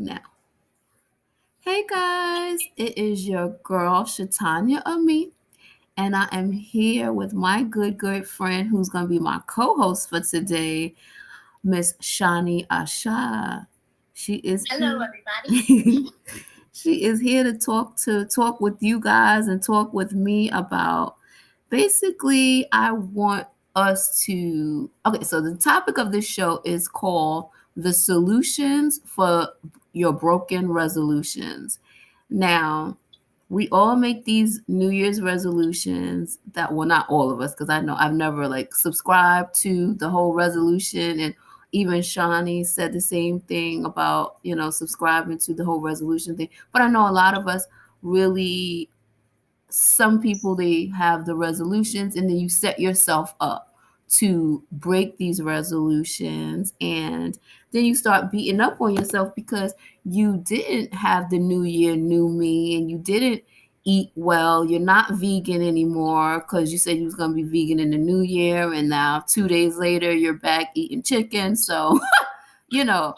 Now, hey guys, it is your girl Shatanya Ami, and I am here with my good friend who's going to be my co-host for today, Miss Shani Asha. She is Hello, here. everybody. She is here to talk with you guys and talk with me about basically I want us to okay, so the topic of this show is called the solutions for your broken resolutions. Now, we all make these New Year's resolutions that well not all of us because I know I've never like subscribed to the whole resolution, and even Shawnee said the same thing about subscribing to the whole resolution thing, but I know a lot of us really, some people they have the resolutions and then you set yourself up to break these resolutions, and then you start beating up on yourself because you didn't have the new year new me and you didn't eat well. You're not vegan anymore because you said you was going to be vegan in the new year, and now 2 days later you're back eating chicken. So you know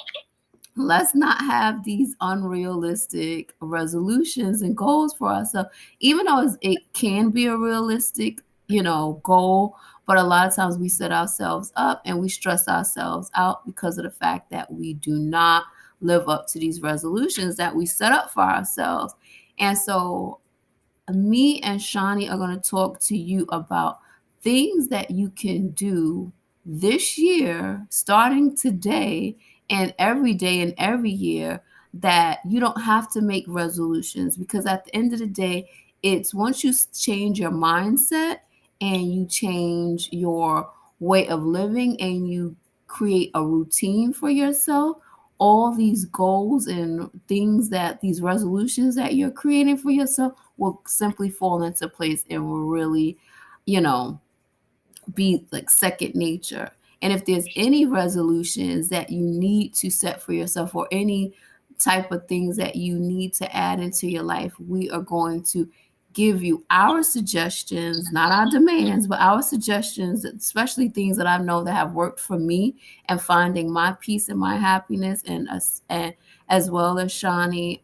let's not have these unrealistic resolutions and goals for ourselves, even though it can be a realistic goal. But a lot of times we set ourselves up and we stress ourselves out because of the fact that we do not live up to these resolutions that we set up for ourselves. And so me and Shani are going to talk to you about things that you can do this year, starting today and every day and every year, that you don't have to make resolutions, because at the end of the day, it's once you change your mindset and you change your way of living and you create a routine for yourself, all these goals and things that these resolutions that you're creating for yourself will simply fall into place and will really, you know, be like second nature. And if there's any resolutions that you need to set for yourself or any type of things that you need to add into your life, we are going to give you our suggestions, not our demands, but our suggestions, especially things that I know that have worked for me and finding my peace and my happiness, and as well as Shawnee.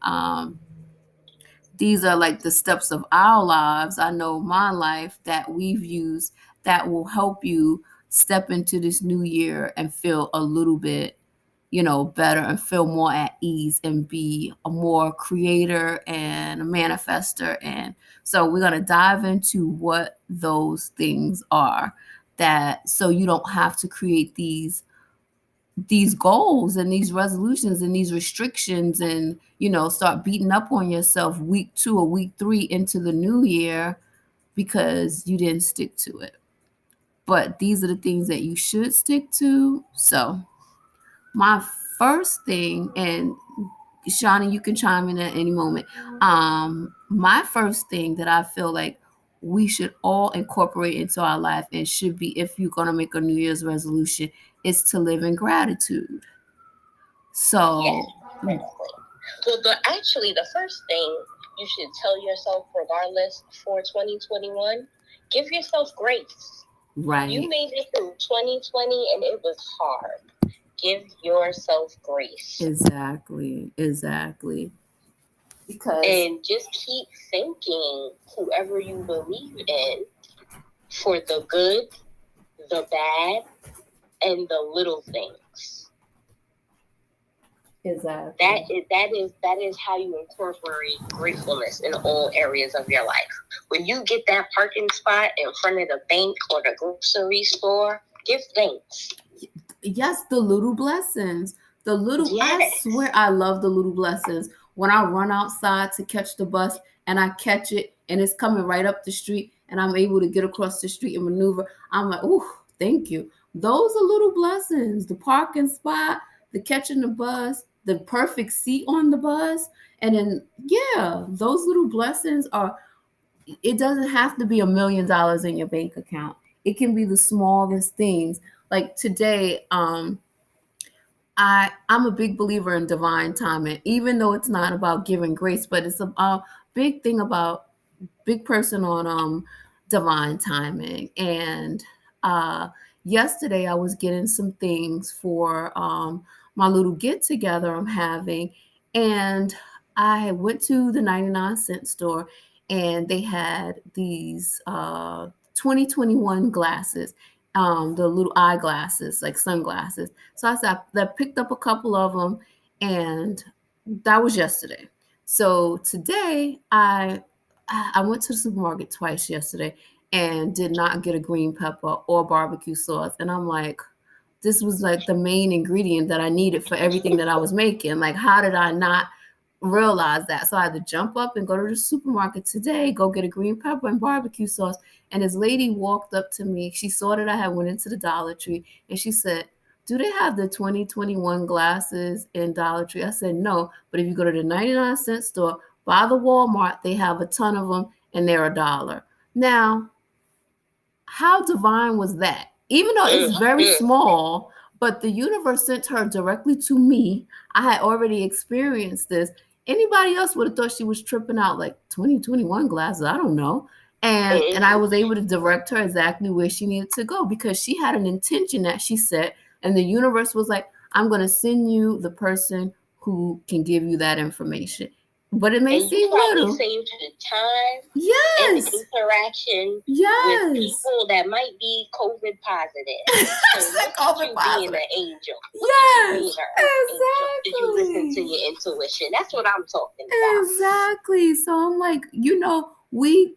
These are like the steps of our lives. I know my life that we've used that will help you step into this new year and feel a little bit, better and feel more at ease and be a more creator and a manifester. And so we're going to dive into what those things are, that so you don't have to create these goals and these resolutions and these restrictions and start beating up on yourself week 2 or week 3 into the new year because you didn't stick to it. But these are the things that you should stick to. So my first thing, and Shawnee, you can chime in at any moment. My first thing that I feel like we should all incorporate into our life and should be, if you're going to make a New Year's resolution, is to live in gratitude. Yes, So, definitely. Well, actually, the first thing you should tell yourself, regardless, for 2021, give yourself grace. right. You made it through 2020 and it was hard. Give yourself grace. Exactly. Because And just keep thanking whoever you believe in for the good, the bad, and the little things. exactly. That is how you incorporate gratefulness in all areas of your life. When you get that parking spot in front of the bank or the grocery store, give thanks. Yes, the little blessings. The little, I Yes. swear I love the little blessings. When I run outside to catch the bus and I catch it and it's coming right up the street and I'm able to get across the street and maneuver, I'm like, ooh, thank you. Those are little blessings. The parking spot, the catching the bus, the perfect seat on the bus. And then, yeah, those little blessings are, it doesn't have to be $1 million in your bank account. It can be the smallest things. Like today, I'm a big believer in divine timing, even though it's not about giving grace, but it's a big thing about big person on divine timing. And uh, yesterday I was getting some things for my little get together I'm having, And I went to the 99-cent store, and they had these 2021 glasses, the little eyeglasses, like sunglasses. So I picked up a couple of them, and that was yesterday. So today I went to the supermarket twice yesterday and did not get a green pepper or barbecue sauce. And I'm like, this was like the main ingredient that I needed for everything that I was making. Like, how did I not realize that? So I had to jump up and go to the supermarket today, go get a green pepper and barbecue sauce. And this lady walked up to me. She saw that I had went into the Dollar Tree, and she said, "Do they have the 2021 glasses in Dollar Tree?" I said, "No, but if you go to the 99-cent store by the Walmart, they have a ton of them, and they're $1." Now, how divine was that? Even though it's very small, but the universe sent her directly to me. I had already experienced this. Anybody else would have thought she was tripping out, like 2021 glasses. I don't know. And I was able to direct her exactly where she needed to go because she had an intention that she set, and the universe was like, "I'm going to send you the person who can give you that information." But it may seem little. Saved the time yes. and interaction yes. with people that might be COVID positive. So look COVID at you being an angel. Look yes. at you being an exactly. Angel. Did you listen to your intuition? That's what I'm talking about. Exactly. So I'm like, we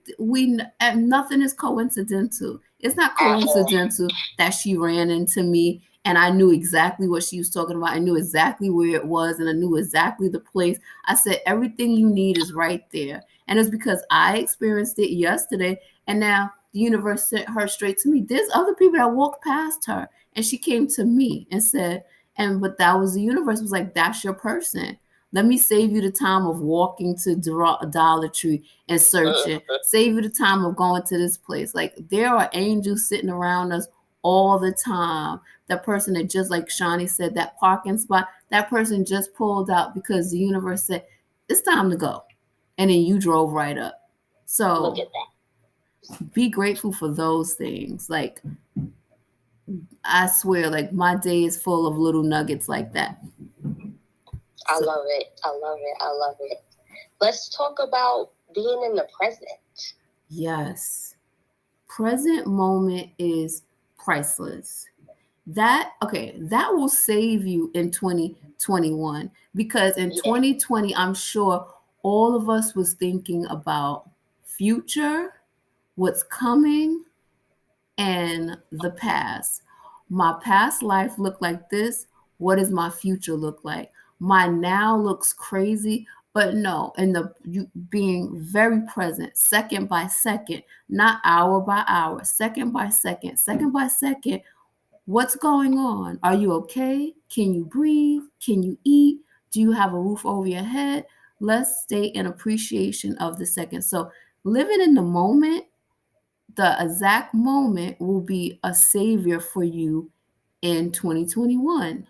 nothing is coincidental. It's not coincidental that she ran into me and I knew exactly what she was talking about. I knew exactly where it was and I knew exactly the place. I said, everything you need is right there. And it's because I experienced it yesterday, and now the universe sent her straight to me. There's other people that walked past her, and she came to me and said, but that was the universe was like, that's your person. Let me save you the time of walking to Dollar Tree and searching. Save you the time of going to this place. Like, there are angels sitting around us all the time. That person that, just like Shani said, that parking spot, that person just pulled out because the universe said, it's time to go. And then you drove right up. So look at that. Be grateful for those things. Like, I swear, like, my day is full of little nuggets like that. I love it. I love it. I love it. Let's talk about being in the present. Yes. Present moment is priceless. That will save you in 2021, because in 2020, I'm sure all of us was thinking about future, what's coming, and the past. My past life looked like this. What does my future look like? My now looks crazy, but no, in the you being very present, second by second, not hour by hour, second by second, second by second. What's going on? Are you okay? Can you breathe? Can you eat? Do you have a roof over your head? Let's stay in appreciation of the second. So living in the moment, the exact moment, will be a savior for you in 2021.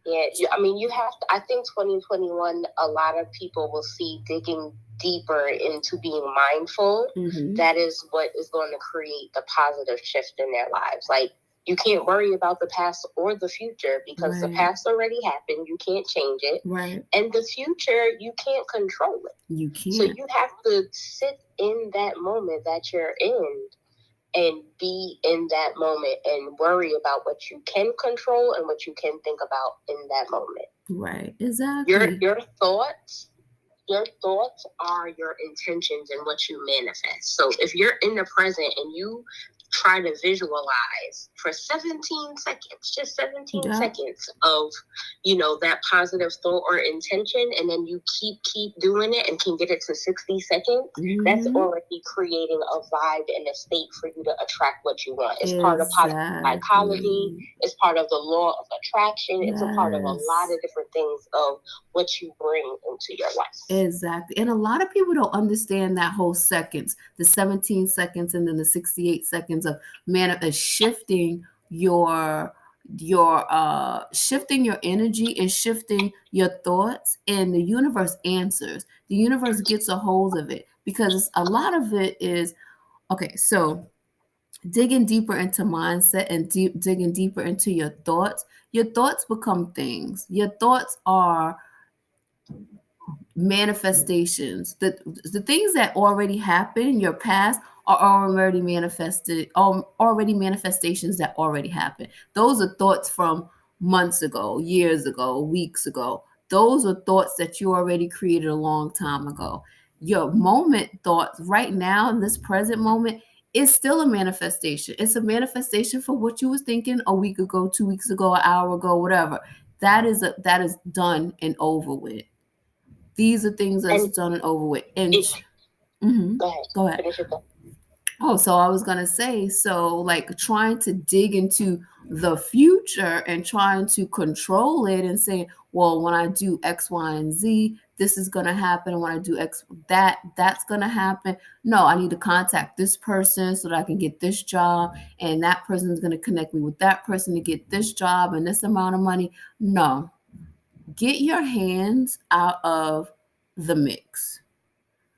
Yeah, I mean, you have to, I think 2021, a lot of people will see digging deeper into being mindful. Mm-hmm. That is what is going to create the positive shift in their lives. Like, you can't worry about the past or the future because the past already happened. You can't change it. Right. And the future, you can't control it. You can't. So you have to sit in that moment that you're in and be in that moment and worry about what you can control and what you can think about in that moment. Right. Exactly. Your thoughts are your intentions and what you manifest. So if you're in the present and you try to visualize for 17 seconds, just 17 seconds of, that positive thought or intention, and then you keep doing it and can get it to 60 seconds, that's already creating a vibe and a state for you to attract what you want. It's part of positive psychology. It's part of the law of attraction. It's a part of a lot of different things of what you bring into your life. Exactly. And a lot of people don't understand that whole seconds, the 17 seconds and then the 68 seconds of shifting your shifting your energy and shifting your thoughts, and the universe answers. The universe gets a hold of it, because a lot of it is okay. So digging deeper into mindset and digging deeper into your thoughts become things. Your thoughts are manifestations. The things that already happened, your past, are already manifested, already manifestations that already happened. Those are thoughts from months ago, years ago, weeks ago. Those are thoughts that you already created a long time ago. Your moment thoughts right now in this present moment is still a manifestation. It's a manifestation for what you was thinking a week ago, 2 weeks ago, an hour ago, whatever. That is done and over with. These are things that's And done and over with. And go ahead. go ahead. Finish your thought. Oh, so I was gonna say, so like trying to dig into the future and trying to control it and saying, well, when I do X, Y, and Z, this is gonna happen. And when I do X, that's gonna happen. No, I need to contact this person so that I can get this job, and that person is gonna connect me with that person to get this job and this amount of money. No, get your hands out of the mix.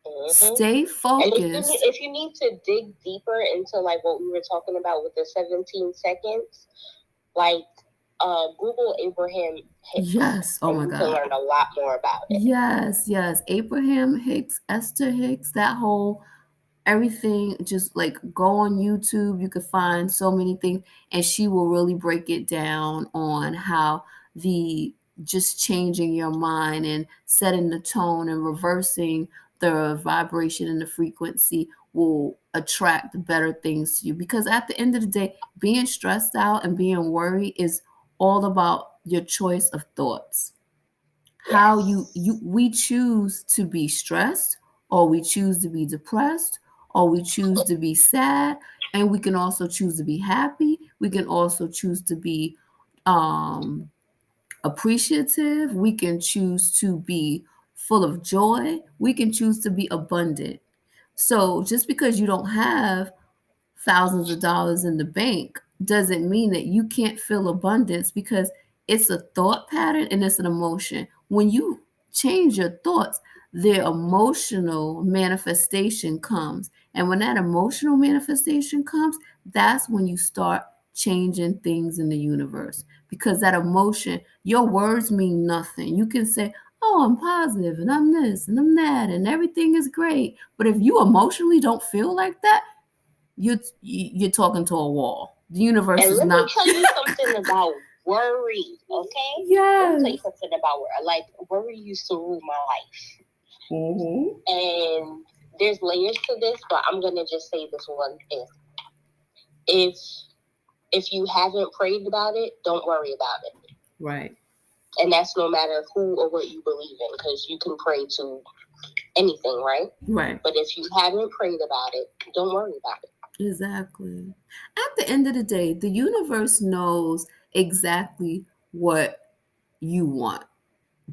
Mm-hmm. Stay And focused. if you need to dig deeper into like what we were talking about with the 17 seconds, like Google Abraham Hicks, Yes. Oh and my you can God. learn a lot more about it. Yes, yes. Abraham Hicks, Esther Hicks, that whole everything, just like go on YouTube. You could find so many things, and she will really break it down on how the just changing your mind and setting the tone and reversing the vibration and the frequency will attract better things to you. Because at the end of the day, being stressed out and being worried is all about your choice of thoughts. How Yes. we choose to be stressed, or we choose to be depressed, or we choose to be sad, and we can also choose to be happy. We can also choose to be um appreciative. We can choose to be full of joy. We can choose to be abundant. So just because you don't have thousands of dollars in the bank doesn't mean that you can't feel abundance, because it's a thought pattern and it's an emotion. When you change your thoughts, the emotional manifestation comes. And when that emotional manifestation comes, that's when you start changing things in the universe. Because that emotion, your words mean nothing. You can say, oh, I'm positive and I'm this and I'm that and everything is great. But if you emotionally don't feel like that, you're talking to a wall. The universe And is let me not. tell you something about worry, okay? Let me tell Yes. you something about worry. Like, worry used to rule my life. Mm-hmm. And there's layers to this, but I'm going to just say this one thing. If you haven't prayed about it, don't worry about it. Right. And that's no matter who or what you believe in, because you can pray to anything, right? Right. But if you haven't prayed about it, don't worry about it. Exactly. At the end of the day, the universe knows exactly what you want,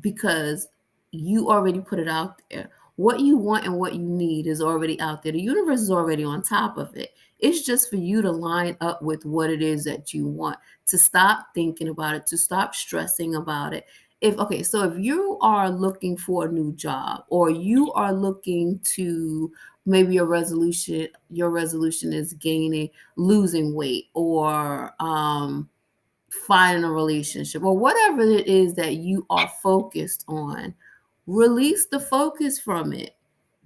because you already put it out there. What you want and what you need is already out there. The universe is already on top of it. It's just for you to line up with what it is that you want, to stop thinking about it, to stop stressing about it. If okay, so if you are looking for a new job, or you are looking to, maybe your resolution is losing weight, or finding a relationship, or whatever it is that you are focused on, release the focus from it.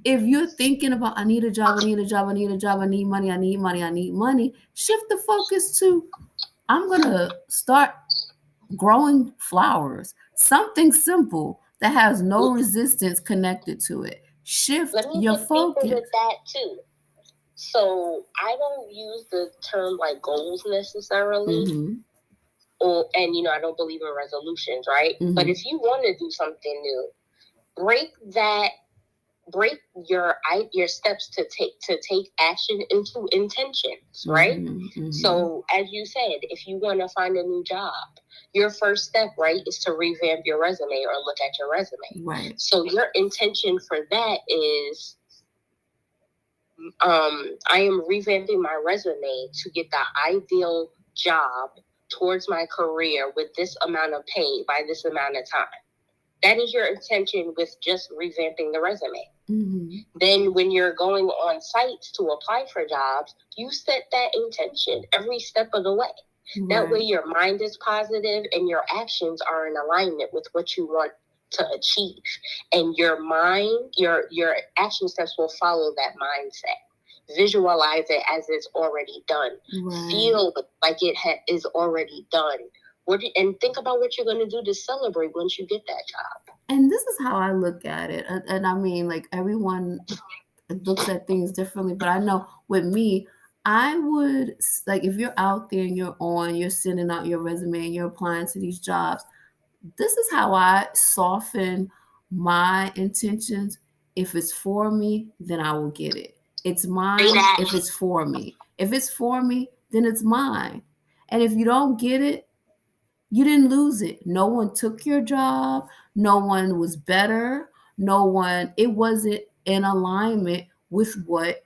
If you're thinking about, I need a job, I need a job, I need a job, I need money, I need money, I need money, shift the focus to, I'm going to start growing flowers. Something simple that has no resistance connected to it. Shift Let me your get deeper focus. with that too. So I don't use the term like goals necessarily. Mm-hmm. And I don't believe in resolutions, right? Mm-hmm. But if you want to do something new, break your steps to take action into intentions, right? Mm-hmm. Mm-hmm. So as you said, if you want to find a new job, your first step, right, is to revamp your resume or look at your resume. Right. So your intention for that is, I am revamping my resume to get the ideal job towards my career with this amount of pay by this amount of time. That is your intention with just revamping the resume. Mm-hmm. Then when you're going on sites to apply for jobs, you set that intention every step of the way. Right. That way your mind is positive and your actions are in alignment with what you want to achieve. And your mind, your action steps will follow that mindset. Visualize it as it's already done. Right. Feel like it is already done. And think about what you're going to do to celebrate once you get that job. And this is how I look at it. And I mean, like, everyone looks at things differently, but I know with me, I would, like, if you're out there and you're sending out your resume and you're applying to these jobs, this is how I soften my intentions. If it's for me, then I will get it. It's mine if it's for me. If it's for me, then it's mine. And if you don't get it, you didn't lose it. No one took your job. No one was better. It wasn't in alignment with what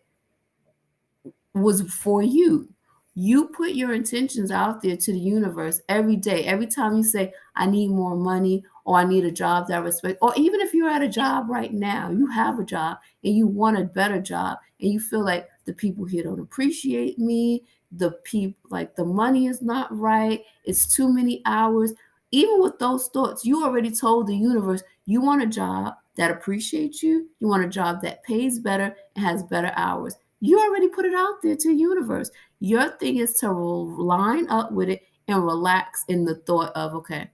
was for you. You put your intentions out there to the universe every day. Every time you say, I need more money, or I need a job that I respect, or even if you're at a job right now, you have a job and you want a better job, and you feel like the people here don't appreciate me, the people, like, the money is not right, it's too many hours. Even with those thoughts, you already told the universe you want a job that appreciates you, you want a job that pays better and has better hours. You already put it out there to the universe. Your thing is to line up with it and relax in the thought of, okay,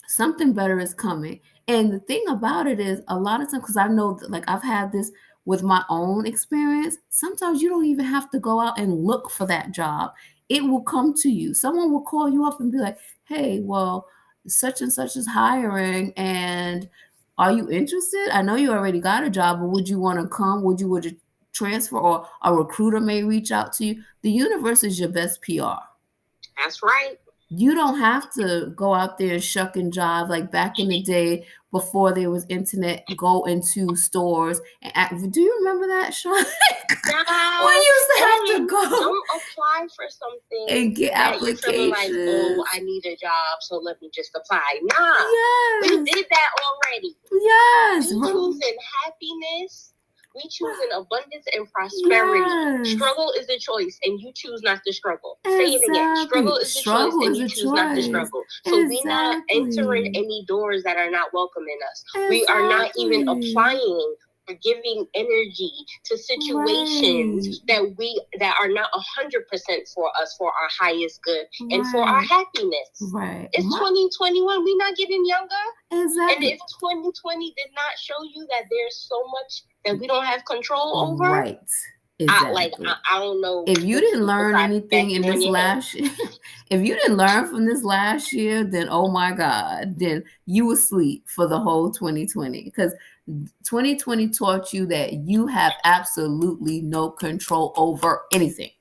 something better is coming. And the thing about it is, a lot of times, because I know that, like, I've had this with my own experience, sometimes you don't even have to go out and look for that job. It will come to you. Someone will call you up and be like, hey, well, such and such is hiring, and are you interested? I know you already got a job, but would you want to come? Would you transfer? Or a recruiter may reach out to you. The universe is your best PR. That's right. You don't have to go out there and shuck and jive like back in the day before there was internet. Go into stores and act. Do you remember that, Sean? No, we used to have to go. Don't apply for something and get applications. You're feeling like, oh, I need a job, so let me just apply. Nah, yes. We did that already. Yes, we choosing happiness. We choosing abundance and prosperity. Yes. Struggle is a choice, and you choose not to struggle. Exactly. Say it again. Struggle is a choice, and you choose not to struggle. So we're not entering any doors that are not welcoming us. Exactly. We are not even applying or giving energy to situations that are not 100% for us, for our highest good and for our happiness. Right. It's 2021. We're not getting younger. Exactly. And if 2020 did not show you that there's so much that we don't have control over, right? Exactly. I don't know. If you didn't learn anything in this last year, if you didn't learn from this last year, then oh my God, then you were asleep for the whole 2020. Because 2020 taught you that you have absolutely no control over anything.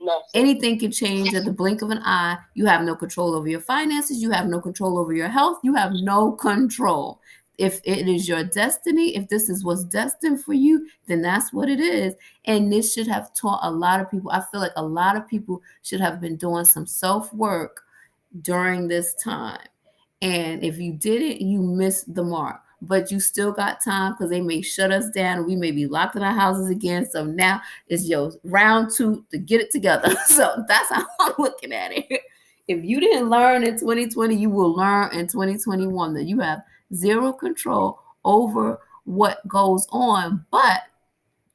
Nothing. Anything can change at the blink of an eye. You have no control over your finances. You have no control over your health. You have no control. If it is your destiny, if this is what's destined for you, then that's what it is. And this should have taught a lot of people. I feel like a lot of people should have been doing some self-work during this time. And if you didn't, you missed the mark. But you still got time, because they may shut us down. We may be locked in our houses again. So now it's your round 2 to get it together. So that's how I'm looking at it. If you didn't learn in 2020, you will learn in 2021 that you have zero control over what goes on, but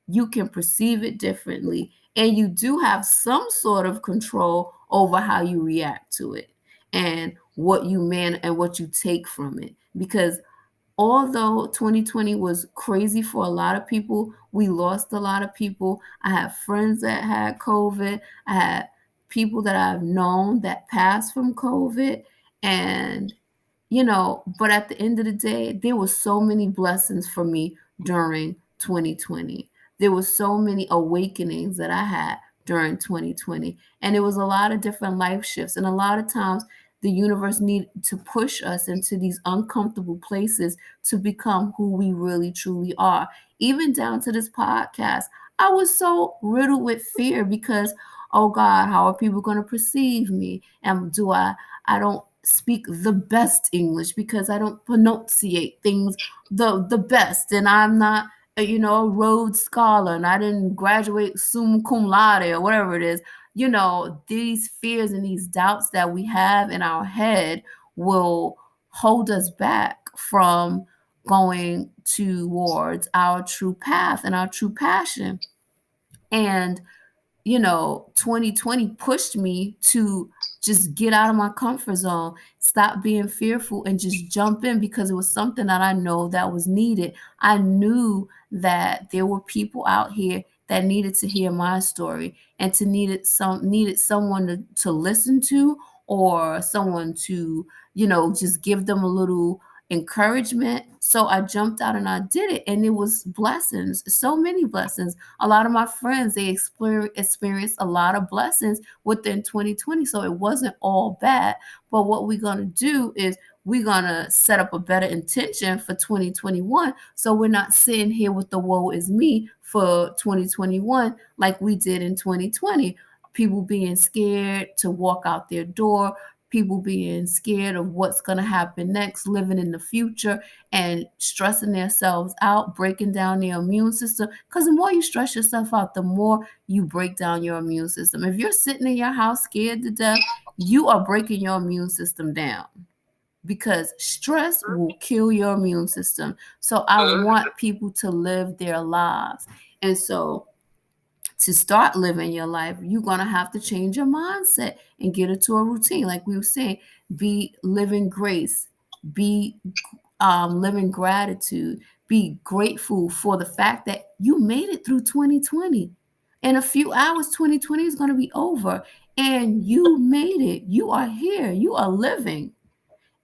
you can perceive it differently. And you do have some sort of control over how you react to it and what you take from it. Because although 2020 was crazy for a lot of people, we lost a lot of people. I have friends that had COVID. I had people that I've known that passed from COVID. And, but at the end of the day, there were so many blessings for me during 2020. There were so many awakenings that I had during 2020. And it was a lot of different life shifts. And a lot of times, the universe needs to push us into these uncomfortable places to become who we really truly are. Even down to this podcast, I was so riddled with fear because, oh God, how are people going to perceive me? And I don't speak the best English because I don't pronunciate things the best, and I'm not a Rhodes Scholar, and I didn't graduate summa cum laude or whatever it is. These fears and these doubts that we have in our head will hold us back from going towards our true path and our true passion. And 2020 pushed me to just get out of my comfort zone, stop being fearful, and just jump in, because it was something that I know that was needed. I knew that there were people out here that needed to hear my story, and needed someone to listen to, or someone to just give them a little encouragement. So I jumped out and I did it, and it was blessings, so many blessings. A lot of my friends, they experienced a lot of blessings within 2020, so it wasn't all bad. But what we're going to do is we're going to set up a better intention for 2021, so we're not sitting here with the woe is me for 2021 like we did in 2020. People being scared to walk out their door, people being scared of what's going to happen next, living in the future and stressing themselves out, breaking down their immune system. Because the more you stress yourself out, the more you break down your immune system. If you're sitting in your house scared to death, you are breaking your immune system down, because stress will kill your immune system. So I want people to live their lives. And so to start living your life, you're going to have to change your mindset and get into a routine. Like we were saying, be living grace, be living gratitude, be grateful for the fact that you made it through 2020. In a few hours, 2020 is going to be over, and you made it. You are here. You are living.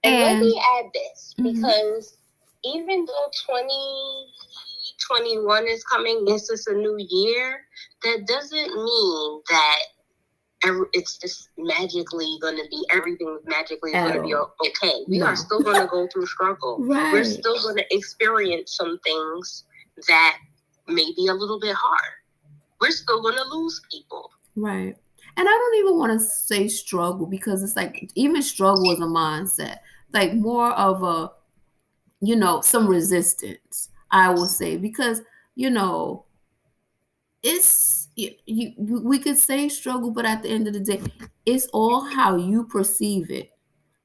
And let me add this, because even though 2021 is coming, this is a new year, that doesn't mean that it's just magically going to be, everything's magically going to be okay. We are still going to go through struggle. Right. We're still going to experience some things that may be a little bit hard. We're still going to lose people. Right. And I don't even want to say struggle, because it's like even struggle is a mindset, like more of a, some resistance, I will say, because, it's we could say struggle, but at the end of the day, it's all how you perceive it.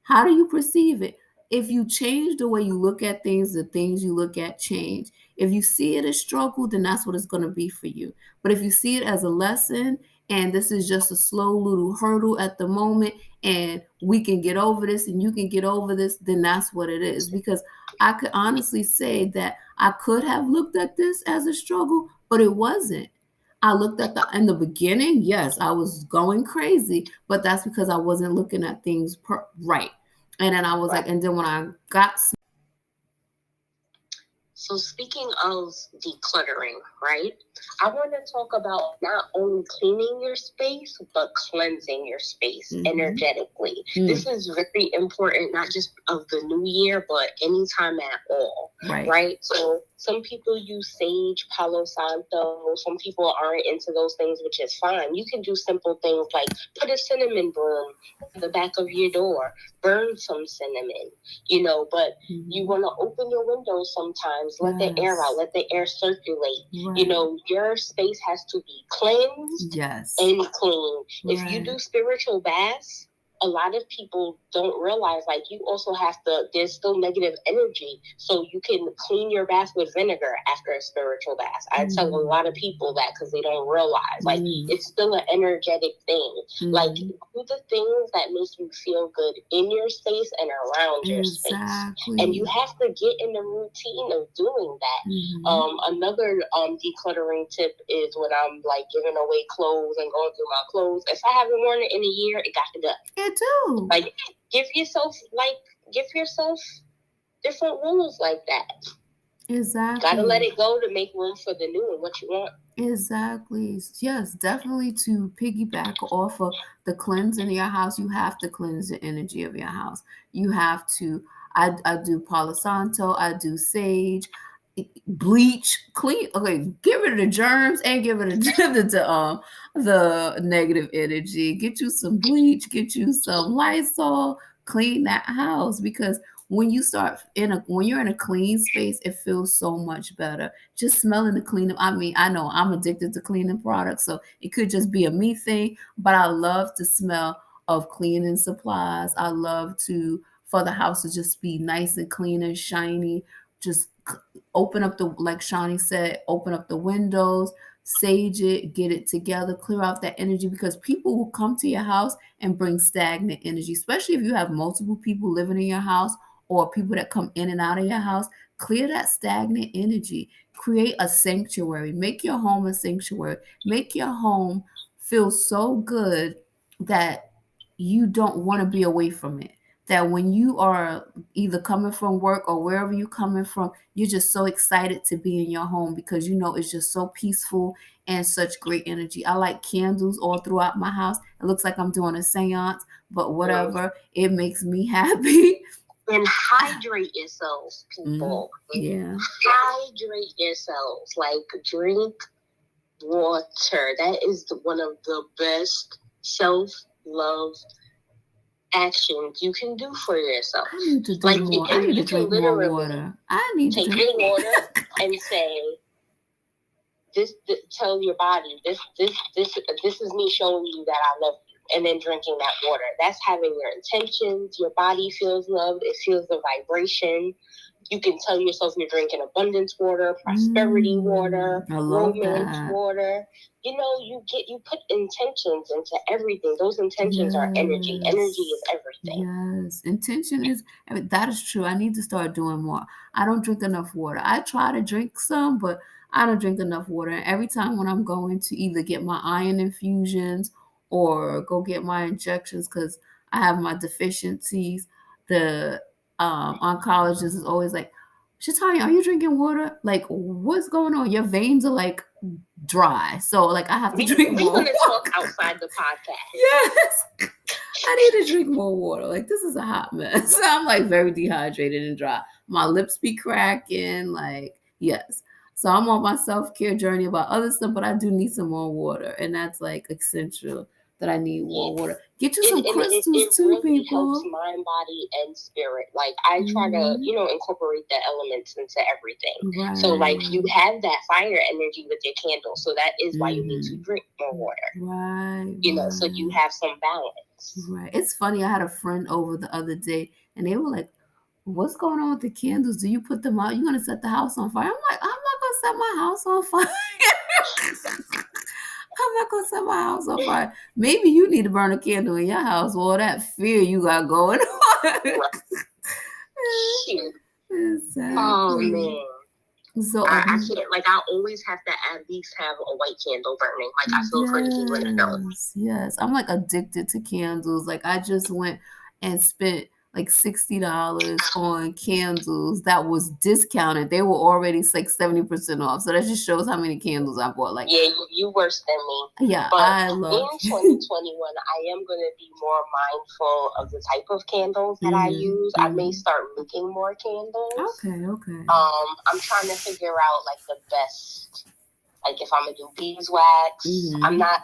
How do you perceive it? If you change the way you look at things, the things you look at change. If you see it as struggle, then that's what it's going to be for you. But if you see it as a lesson, and this is just a slow little hurdle at the moment, and we can get over this and you can get over this, then that's what it is. Because I could honestly say that I could have looked at this as a struggle, but it wasn't. I looked at in the beginning, yes, I was going crazy, but that's because I wasn't looking at things right. And then I was like, and then when I got. So speaking of decluttering, right? I want to talk about not only cleaning your space, but cleansing your space energetically. This is very important, not just of the new year, but anytime at all, right? So some people use sage, Palo Santo. Some people aren't into those things, which is fine. You can do simple things like put a cinnamon broom at the back of your door, burn some cinnamon, but you want to open your windows sometimes, let the air out, let the air circulate. Your space has to be cleansed and clean. If you do spiritual baths, a lot of people don't realize, like, you also have to, there's still negative energy, so you can clean your bath with vinegar after a spiritual bath. I tell a lot of people that because they don't realize, like, it's still an energetic thing. Like, do the things that make you feel good in your space and around your space. And you have to get in the routine of doing that. Another decluttering tip is when I'm, like, giving away clothes and going through my clothes. If I haven't worn it in a year, it got to go. It do. Like, give yourself different rules like that. Exactly. Gotta let it go to make room for the new and what you want. Exactly. Yes, definitely to piggyback off of the cleanse in your house, you have to cleanse the energy of your house. You have to, I do Palo Santo, I do sage, bleach, clean. Okay, get rid of the germs and get rid of the negative energy. Get you some bleach, get you some Lysol, clean that house, because when you're in a clean space, it feels so much better. Just smelling the cleaning. I mean, I know I'm addicted to cleaning products, so it could just be a me thing, but I love the smell of cleaning supplies. I love to for the house to just be nice and clean and shiny. Just open up the, like Shani said, open up the windows, sage it, get it together, clear out that energy, because people will come to your house and bring stagnant energy, especially if you have multiple people living in your house or people that come in and out of your house. Clear that stagnant energy. Create a sanctuary. Make your home a sanctuary. Make your home feel so good that you don't want to be away from it. That when you are either coming from work or wherever you're coming from, you're just so excited to be in your home because you know it's just so peaceful and such great energy. I like candles all throughout my house. It looks like I'm doing a seance, but whatever, it makes me happy. And hydrate yourselves, people. Yeah. Hydrate yourselves. Like, drink water. That is one of the best self-love actions you can do for yourself. I need to drink more. I need to drink more water. I need to drink water and say, this tell your body, this is me showing you that I love you, and then drinking that water. That's having your intentions. Your body feels love. It feels the vibration. You can tell yourself you're drinking abundance water, prosperity water, romance water. You know, you put intentions into everything. Those intentions are energy. Energy is everything. Yes, intention is, I mean, that is true. I need to start doing more. I don't drink enough water. I try to drink some, but I don't drink enough water. And every time when I'm going to either get my iron infusions or go get my injections because I have my deficiencies, the oncologist is always like, Shatanya, are you drinking water? Like, what's going on? Your veins are like dry. So, like, I have to drink more. We're going to talk outside the podcast. Yes. I need to drink more water. Like, this is a hot mess. I'm like very dehydrated and dry. My lips be cracking. Like, yes. So I'm on my self-care journey about other stuff, but I do need some more water. And that's like essential that I need more water. Get you some crystals too, really people. Helps mind, body, and spirit. Like, I try to, incorporate the elements into everything. Right. So, like, you have that fire energy with your candle. So that is why you need to drink more water. Right. So you have some balance. Right. It's funny. I had a friend over the other day, and they were like, what's going on with the candles? Do you put them out? You're going to set the house on fire? I'm like, I'm not going to set my house on fire. I'm not going to set my house on fire. Maybe you need to burn a candle in your house. All that fear you got going on. Exactly. Oh, man. So I can't, like, I always have to at least have a white candle burning. Like, I feel crazy when it does. Yes. I'm like addicted to candles. Like, I just went and spent like $60 on candles that was discounted. They were already like 70% off. So that just shows how many candles I bought. Like, yeah, you worse than me. Yeah, but I love. In 2021, I am going to be more mindful of the type of candles that I use. I may start making more candles. Okay. I'm trying to figure out like the best. Like, if I'm going to do beeswax, I'm not,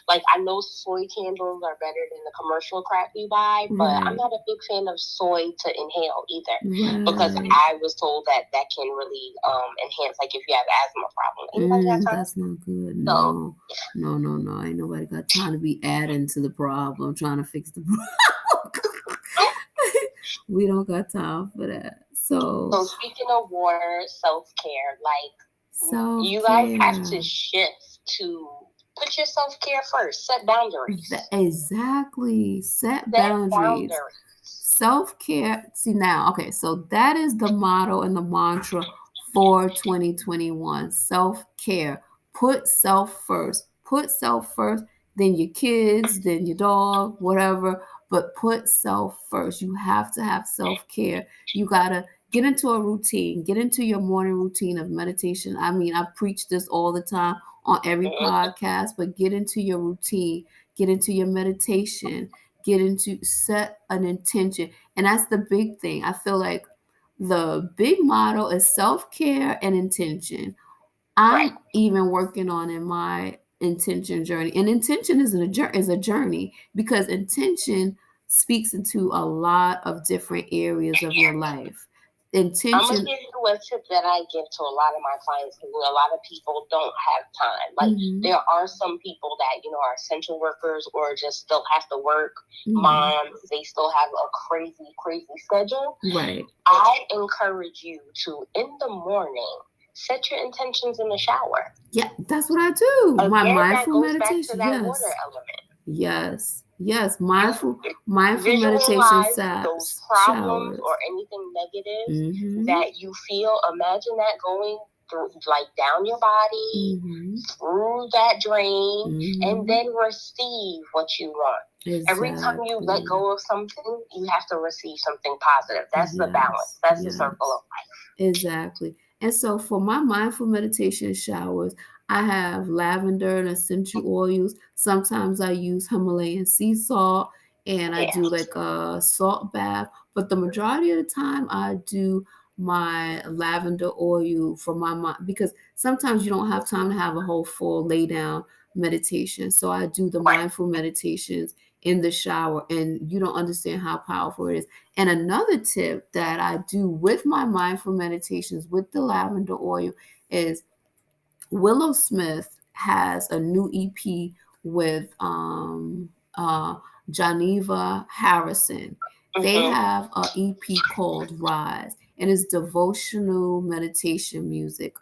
I know soy candles are better than the commercial crap you buy, but I'm not a big fan of soy to inhale either. Because I was told that can really enhance, like, if you have asthma problems. That's not good. No. Ain't nobody got time to be adding to the problem, trying to fix the problem. We don't got time for that. So speaking of water, self-care, you guys have to shift to put your self-care first. Set boundaries. Exactly. Set boundaries. Self-care. See now, okay, so that is the motto and the mantra for 2021. Self-care. Put self first. Put self first, then your kids, then your dog, whatever. But put self first. You have to have self-care. You got to get into a routine. Get into your morning routine of meditation. I mean, I preach this all the time on every podcast, but get into your routine. Get into your meditation. Set an intention. And that's the big thing. I feel like the big motto is self-care and intention. I'm even working on in my intention journey. And intention is a journey because intention speaks into a lot of different areas of your life. intention. I'm gonna give you a tip that I give to a lot of my clients because a lot of people don't have time. Like there are some people that are essential workers or just still have to work. Moms, they still have a crazy schedule. Right. I encourage you to in the morning set your intentions in the shower. Yeah, that's what I do. Again, my mindful that goes meditation. Back to that Yes. water element. Yes. Mindful meditation Visualize showers. those problems or anything negative that you feel. Imagine that going through, like down your body, through that drain, and then receive what you want. Exactly. Every time you let go of something, you have to receive something positive. That's the balance. That's the circle of life. Exactly. And so for my mindful meditation showers, I have lavender and essential oils. Sometimes I use Himalayan sea salt, and I do like a salt bath. But the majority of the time, I do my lavender oil for my mind, because sometimes you don't have time to have a whole full lay down meditation. So I do the mindful meditations in the shower, and you don't understand how powerful it is. And another tip that I do with my mindful meditations with the lavender oil is Willow Smith has a new EP with Geneva Harrison. They have an EP called Rise, and it's devotional meditation music.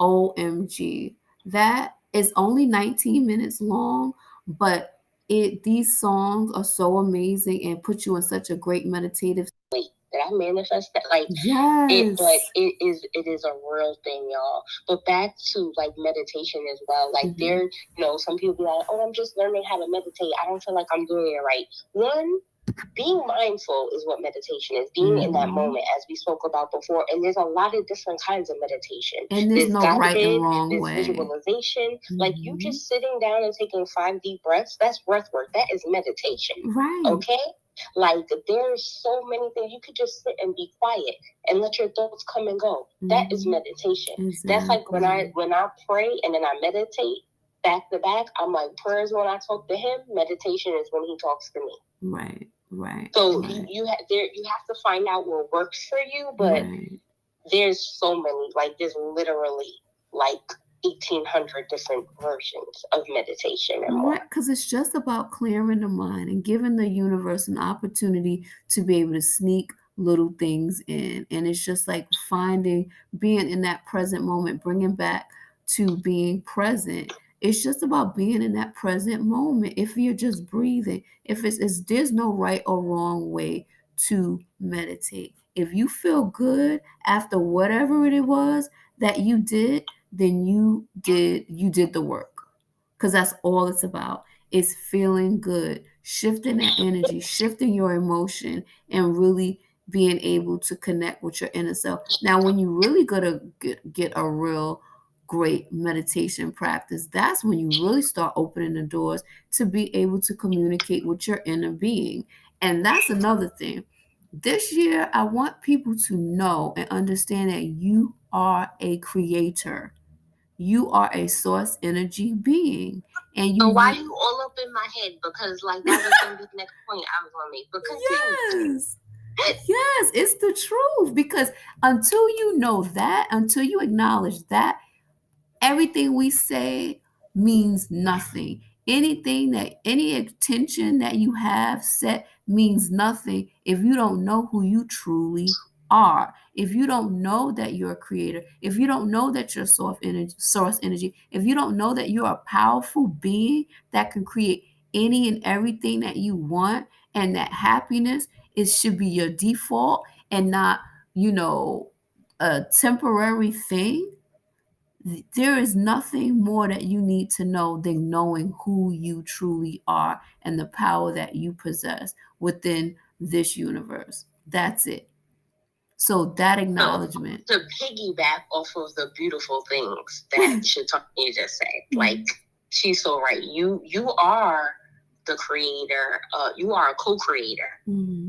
OMG. That is only 19 minutes long, but these songs are so amazing and put you in such a great meditative state. Did I manifest that? Like, yes. But it is a real thing, y'all. But back to like meditation as well. Like there, some people be like, oh, I'm just learning how to meditate. I don't feel like I'm doing it right. One, being mindful is what meditation is. Being in that moment, as we spoke about before. And there's a lot of different kinds of meditation. And there's no right and wrong way. Visualization. Like you just sitting down and taking 5 deep breaths, that's breath work. That is meditation. Right. Okay? Like there's so many things. You could just sit and be quiet and let your thoughts come and go. That is meditation. Exactly. That's like when I pray and then I meditate back to back. I'm like, prayers when I talk to him, meditation is when he talks to me. Right. So you have to find out what works for you, but there's so many. Like there's literally like 1,800 different versions of meditation and more. Because it's just about clearing the mind and giving the universe an opportunity to be able to sneak little things in. And it's just like being in that present moment, bringing back to being present. It's just about being in that present moment. If you're just breathing, there's no right or wrong way to meditate. If you feel good after whatever it was that you did, then you did the work, because that's all it's about. It's feeling good, shifting that energy, shifting your emotion, and really being able to connect with your inner self. Now, when you really gotta get a real great meditation practice, that's when you really start opening the doors to be able to communicate with your inner being. And that's another thing. This year, I want people to know and understand that you are a creator. You are a source energy being. And so why are you all up in my head? Because like that was going to be the next point I was going to make. But continue. Yes, it's the truth. Because until you know that, until you acknowledge that, everything we say means nothing. Any intention that you have set means nothing if you don't know who you truly are. If you don't know that you're a creator, if you don't know that you're source energy, if you don't know that you're a powerful being that can create any and everything that you want, and that happiness should be your default and not, a temporary thing, there is nothing more that you need to know than knowing who you truly are and the power that you possess within this universe. That's it. So that acknowledgement. So, to piggyback off of the beautiful things that Shatani just said, like she's so right. You are the creator. You are a co-creator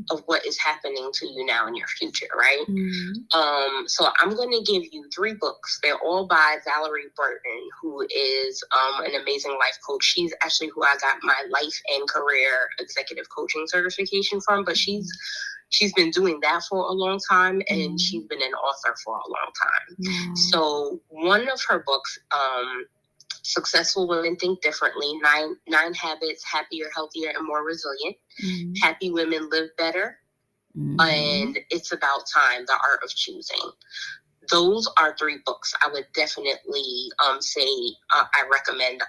of what is happening to you now in your future, right? So I'm going to give you 3 books. They're all by Valerie Burton, who is an amazing life coach. She's actually who I got my life and career executive coaching certification from, but she's she's been doing that for a long time, and she's been an author for a long time. Wow. So one of her books, Successful Women Think Differently, nine Habits, Happier, Healthier, and More Resilient. Happy Women Live Better. And It's About Time, The Art of Choosing. Those are 3 books I would definitely say I recommend.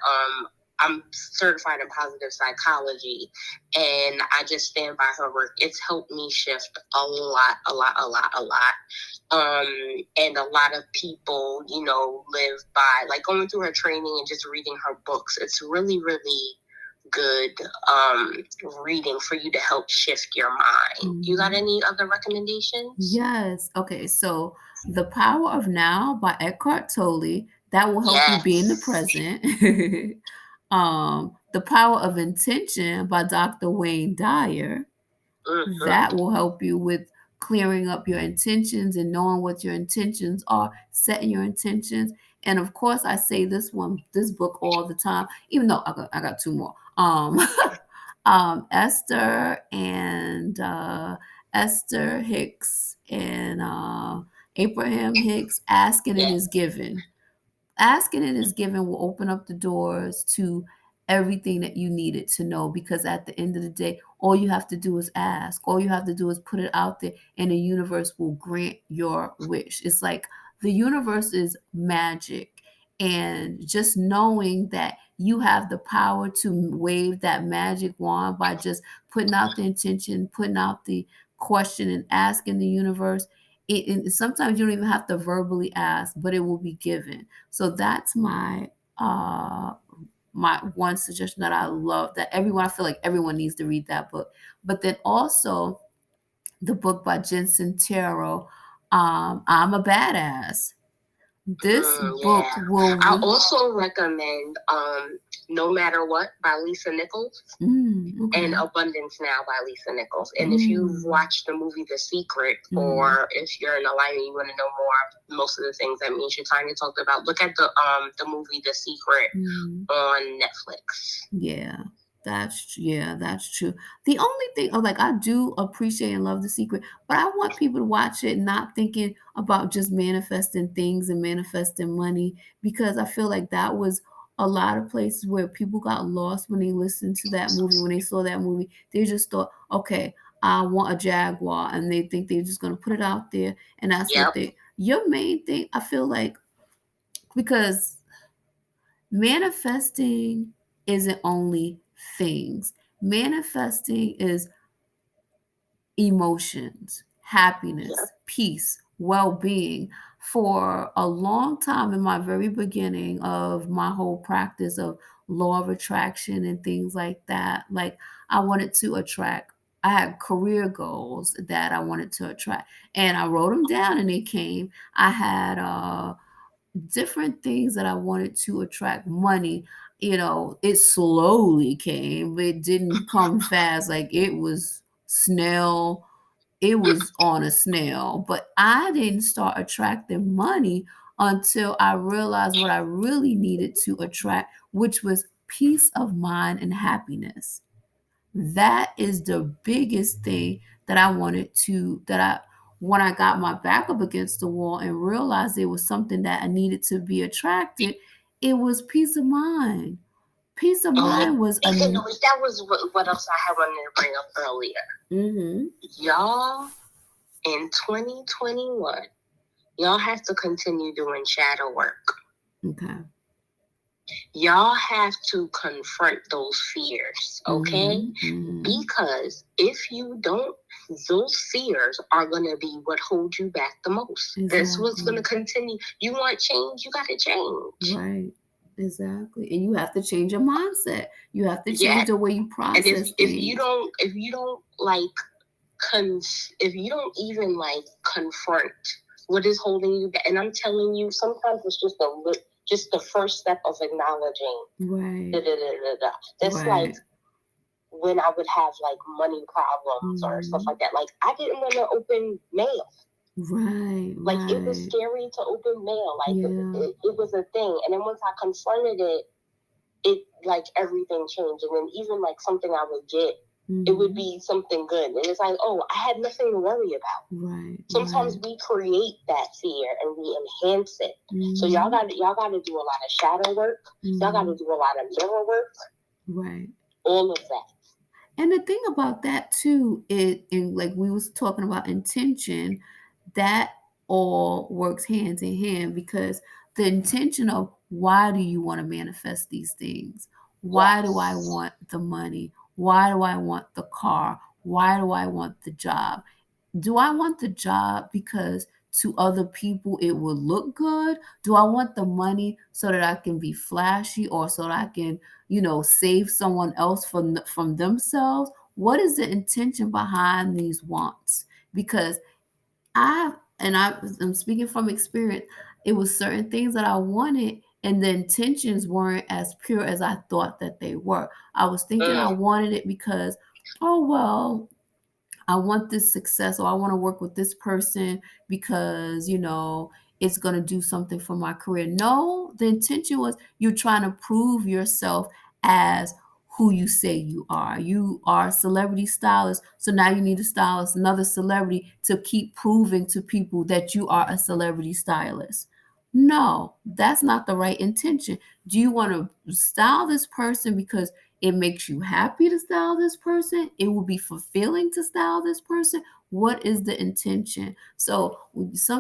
I'm certified in positive psychology, and I just stand by her work. It's helped me shift a lot. And a lot of people, live by like going through her training and just reading her books. It's really, really good reading for you to help shift your mind. You got any other recommendations? Yes. Okay. So, The Power of Now by Eckhart Tolle, that will help you be in the present. The Power of Intention by Dr. Wayne Dyer, that will help you with clearing up your intentions and knowing what your intentions are, setting your intentions. And of course, I say this book all the time, even though I got 2 more. Esther and Esther Hicks and Abraham Hicks, Asking It Is Given. Asking It Is Given will open up the doors to everything that you needed to know, because at the end of the day, all you have to do is ask. All you have to do is put it out there, and the universe will grant your wish. It's like the universe is magic, and just knowing that you have the power to wave that magic wand by just putting out the intention, putting out the question, and asking the universe. And sometimes you don't even have to verbally ask, but it will be given. So that's my one suggestion that I love, that I feel like everyone needs to read that book. But then also the book by Jen Sincero, I'm a Badass. This book will. I also recommend No Matter What by Lisa Nichols and Abundance Now by Lisa Nichols. And if you've watched the movie The Secret, or if you're in alignment, you want to know more, most of the things that me and Shatanya talked about, look at the movie The Secret on Netflix. Yeah. That's true. The only thing, like, I do appreciate and love The Secret, but I want people to watch it not thinking about just manifesting things and manifesting money, because I feel like that was a lot of places where people got lost when they listened to that movie, when they saw that movie. They just thought, okay, I want a Jaguar, and they think they're just going to put it out there, and that's what your main thing, I feel like, because manifesting isn't only things. Manifesting is emotions, happiness, peace, well-being. For a long time, in my very beginning of my whole practice of law of attraction and things like that, like, I wanted to attract, I had career goals that I wanted to attract, and I wrote them down and they came. I had different things that I wanted to attract. Money, it slowly came. It didn't come fast. Like, it was snail. It was on a snail. But I didn't start attracting money until I realized what I really needed to attract, which was peace of mind and happiness. That is the biggest thing that I wanted to, that I, when I got my back up against the wall and realized it was something that I needed to be attracted, it was peace of mind. Peace of mind was that was what else I had wanted to bring up earlier. Y'all, in 2021, y'all have to continue doing shadow work. Okay. Y'all have to confront those fears, okay? Because if you don't, those fears are going to be what holds you back the most. Exactly. That's what's going to continue. You want change, you got to change. Right. Exactly. And you have to change your mindset. You have to change the way you process things. If you don't even like confront what is holding you back, and I'm telling you, sometimes it's just the first step of acknowledging. Right. That's like when I would have like money problems or stuff like that. Like, I didn't want to open mail. Right. Like, it was scary to open mail. Like, it was a thing. And then once I confronted it, like, everything changed. And then even like something I would get it would be something good. And it's like, oh, I had nothing to worry about. Right. Sometimes we create that fear and we enhance it. So y'all got to do a lot of shadow work. Y'all got to do a lot of mirror work. Right. All of that. And the thing about that too, like we was talking about intention, that all works hand in hand, because the intention of why do you want to manifest these things? Why do I want the money? Why do I want the car? Why do I want the job? Do I want the job because to other people it will look good? Do I want the money so that I can be flashy, or so that I can, save someone else from themselves? What is the intention behind these wants? Because I'm speaking from experience, it was certain things that I wanted, and the intentions weren't as pure as I thought that they were. I was thinking I wanted it because, oh well, I want this success, or I want to work with this person because, it's going to do something for my career. No, the intention was you're trying to prove yourself as who you say you are. You are a celebrity stylist. So now you need a stylist, another celebrity, to keep proving to people that you are a celebrity stylist. No, that's not the right intention. Do you want to style this person because it makes you happy to style this person? It will be fulfilling to style this person. What is the intention? So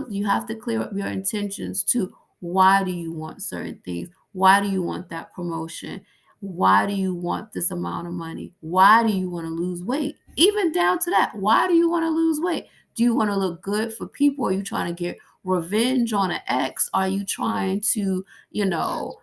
you have to clear up your intentions too. Why do you want certain things? Why do you want that promotion? Why do you want this amount of money? Why do you want to lose weight? Even down to that. Why do you want to lose weight? Do you want to look good for people? Are you trying to get revenge on an ex? Are you trying to,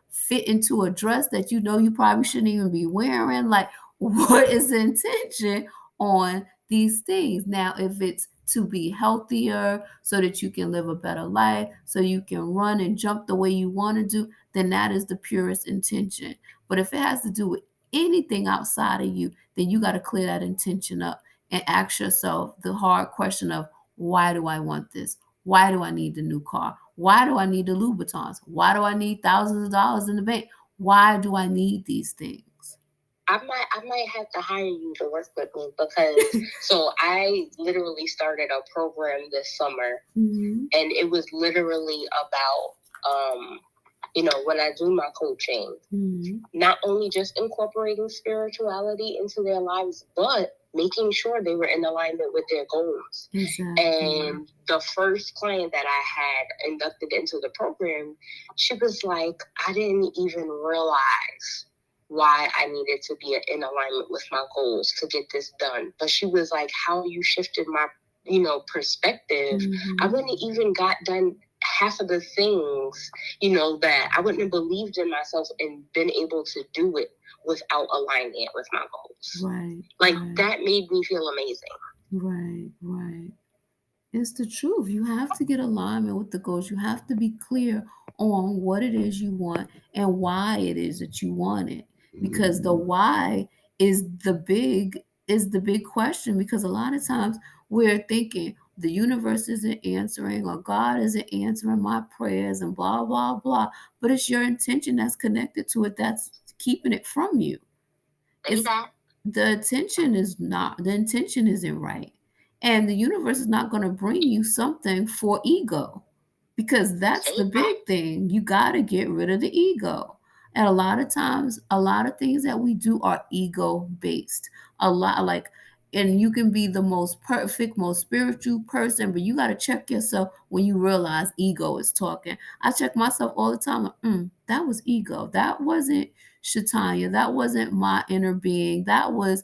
fit into a dress that you probably shouldn't even be wearing? Like, what is the intention on these things? Now, if it's to be healthier so that you can live a better life, so you can run and jump the way you want to do, then that is the purest intention. But if it has to do with anything outside of you, then you got to clear that intention up and ask yourself the hard question of, why do I want this? Why do I need the new car? Why do I need the Louboutins? Why do I need thousands of dollars in the bank? Why do I need these things? I might have to hire you to work with me, because so I literally started a program this summer, and it was literally about when I do my coaching, not only just incorporating spirituality into their lives, but making sure they were in alignment with their goals. Exactly. And the first client that I had inducted into the program, she was like, I didn't even realize why I needed to be in alignment with my goals to get this done. But she was like, how you shifted my, perspective. I wouldn't even got done half of the things, that I wouldn't have believed in myself and been able to do it without aligning it with my goals. Right. Like, that made me feel amazing. Right. It's the truth. You have to get alignment with the goals. You have to be clear on what it is you want and why it is that you want it. Because the why is the big question, because a lot of times we're thinking the universe isn't answering, or God isn't answering my prayers, and blah blah blah. But it's your intention that's connected to it that's keeping it from you. The intention isn't right. And the universe is not going to bring you something for ego, because that's the big thing. You got to get rid of the ego. And a lot of times, a lot of things that we do are ego based. A lot like, and you can be the most perfect, most spiritual person, but you got to check yourself when you realize ego is talking. I check myself all the time. Like, that was ego. That wasn't Shatanya. That wasn't my inner being. That was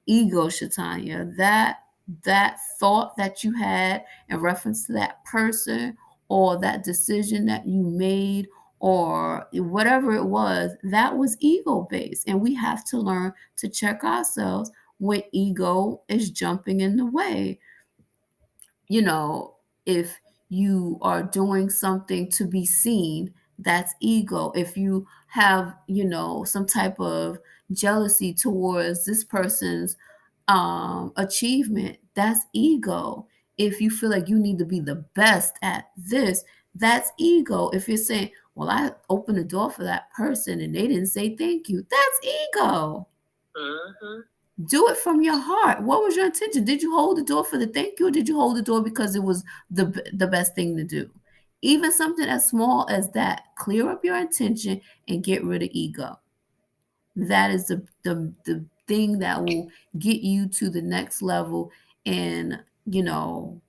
ego, Shatanya. That thought that you had in reference to that person, or that decision that you made, or whatever it was, that was ego based. And we have to learn to check ourselves when ego is jumping in the way. If you are doing something to be seen, that's ego. If you have, some type of jealousy towards this person's achievement, that's ego. If you feel like you need to be the best at this, that's ego. If you're saying, well, I opened the door for that person and they didn't say thank you, that's ego. Do it from your heart. What was your intention? Did you hold the door for the thank you, or did you hold the door because it was the best thing to do? Even something as small as that, clear up your intention and get rid of ego. That is the thing that will get you to the next level. And you don't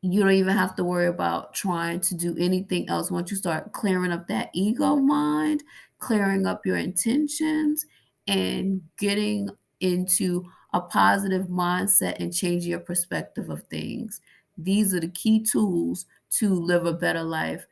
even have to worry about trying to do anything else once you start clearing up that ego mind, clearing up your intentions, and getting into a positive mindset and changing your perspective of things. These are the key tools to live a better life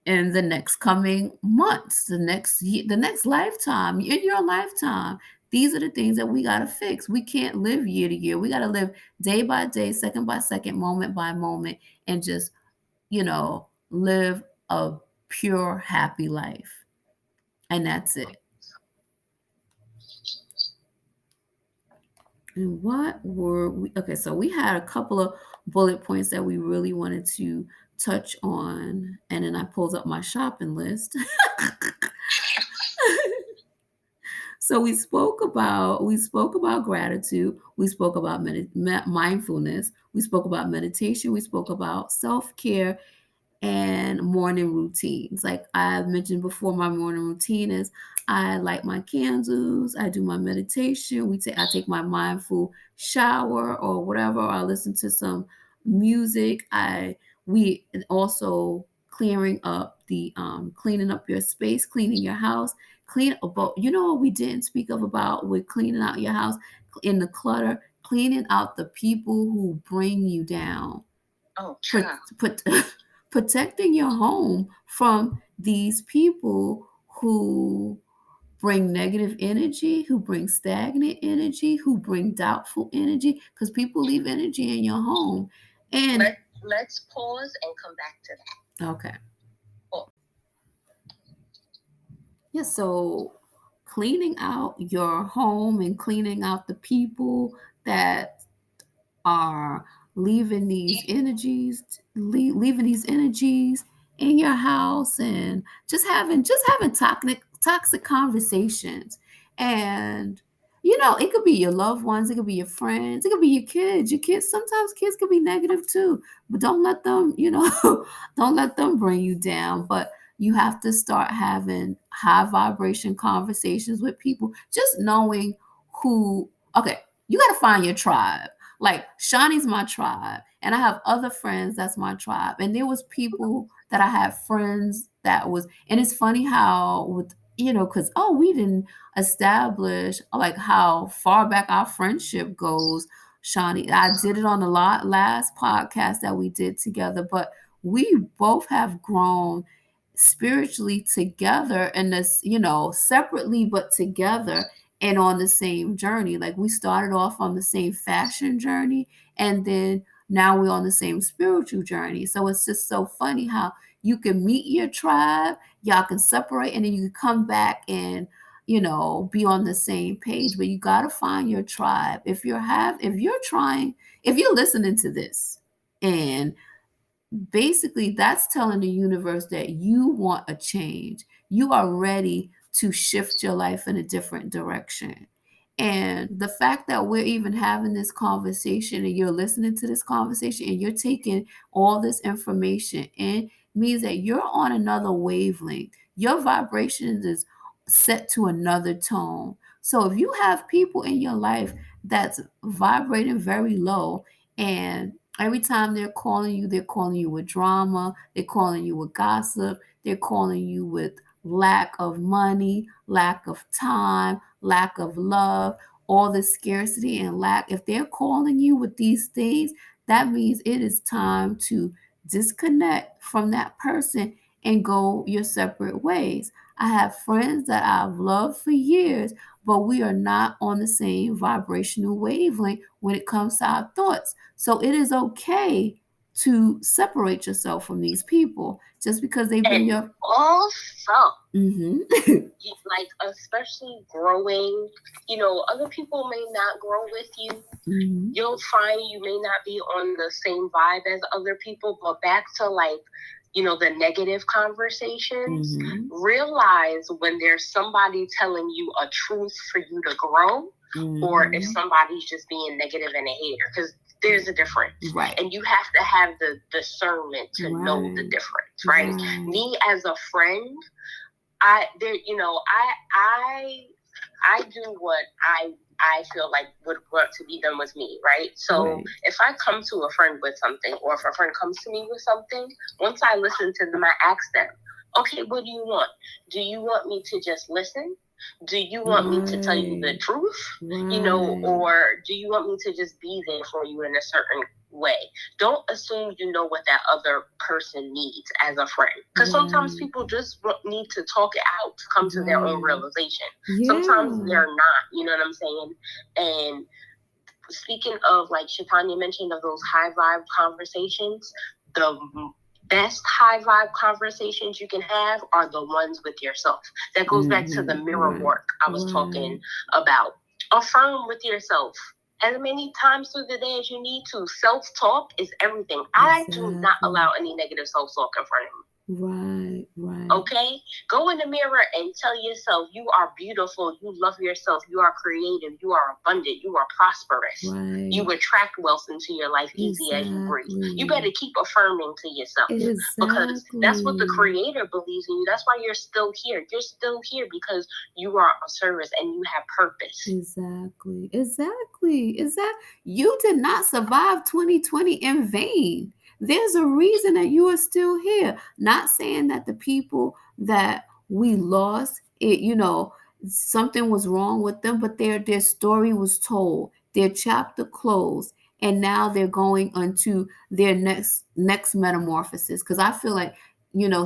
in the next coming months, the next year, the next lifetime, in your lifetime. These are the things that we got to fix. We can't live year to year. We got to live day by day, second by second, moment by moment, and just, live a pure, happy life. And that's it. And what were we? Okay, so we had a couple of bullet points that we really wanted to touch on. And then I pulled up my shopping list. So we spoke about gratitude, we spoke about mindfulness, we spoke about meditation, we spoke about self-care, and morning routines. Like I mentioned before, my morning routine is I light my candles, I do my meditation, I take my mindful shower or whatever, or I listen to some music. We and also cleaning up your space, cleaning your house, clean about what we didn't speak of about with cleaning out your house, in the clutter, cleaning out the people who bring you down. Oh, Put, child. put protecting your home from these people who bring negative energy, who bring stagnant energy, who bring doubtful energy, because people leave energy in your home. And let's pause and come back to that. okay. Yeah, so cleaning out your home and cleaning out the people that are leaving these energies in your house, and just having toxic conversations. And it could be your loved ones, it could be your friends, it could be your kids. Sometimes kids could be negative too, but don't let them don't let them bring you down. But you have to start having high vibration conversations with people, just knowing who. Okay, you got to find your tribe. Like Shani's my tribe, and I have other friends that's my tribe. And there was people that I had friends that was, and it's funny how with because we didn't establish like how far back our friendship goes. Shani, I did it on the last podcast that we did together, but we both have grown spiritually together, and this separately but together, and on the same journey. Like we started off on the same fashion journey, and then now we're on the same spiritual journey. So it's just so funny how you can meet your tribe, y'all can separate, and then you can come back and be on the same page. But you got to find your tribe. If you're listening to this, and basically that's telling the universe that you want a change, you are ready to shift your life in a different direction. And the fact that we're even having this conversation, and you're listening to this conversation, and you're taking all this information in, means that you're on another wavelength. Your vibration is set to another tone. So if you have people in your life that's vibrating very low, and every time they're calling you with drama, they're calling you with gossip, they're calling you with lack of money, lack of time, lack of love, all the scarcity and lack. If they're calling you with these things, that means it is time to disconnect from that person and go your separate ways. I have friends that I've loved for years, but we are not on the same vibrational wavelength when it comes to our thoughts. So it is okay to separate yourself from these people just because they've been your. Also, Mm-hmm. like especially growing, other people may not grow with you. Mm-hmm. You'll find you may not be on the same vibe as other people, but back to like, the negative conversations, Mm-hmm. realize when there's somebody telling you a truth for you to grow, or if somebody's just being negative and a hater, because there's a difference. Right. And you have to have the discernment to know the difference, right? Me as a friend, I do what I feel like would want to be done with me, right? So if I come to a friend with something, or if a friend comes to me with something, once I listen to them, I ask them, okay, what do you want? Do you want me to just listen? Do you want me to tell you the truth? Or do you want me to just be there for you in a certain way? Don't assume you know what that other person needs as a friend, because sometimes people just need to talk it out to come to their own realization. Sometimes they're not, you know what I'm saying? And speaking of, like Shatanya mentioned, of those high vibe conversations, the best high vibe conversations you can have are the ones with yourself. That goes back to the mirror work I was talking about. Affirm with yourself as many times through the day as you need to. Self-talk is everything. I do not allow any negative self-talk in front of me. Right. Okay? Go in the mirror and tell yourself you are beautiful, you love yourself, you are creative, you are abundant, you are prosperous. You attract wealth into your life easy as you breathe. You better keep affirming to yourself, because that's what the Creator believes in you. That's why you're still here. You're still here because you are of service and you have purpose. Exactly. You did not survive 2020 in vain. There's a reason that you are still here. Not saying that the people that we lost, something was wrong with them, but their story was told, their chapter closed, and now they're going onto their next metamorphosis. Because I feel like,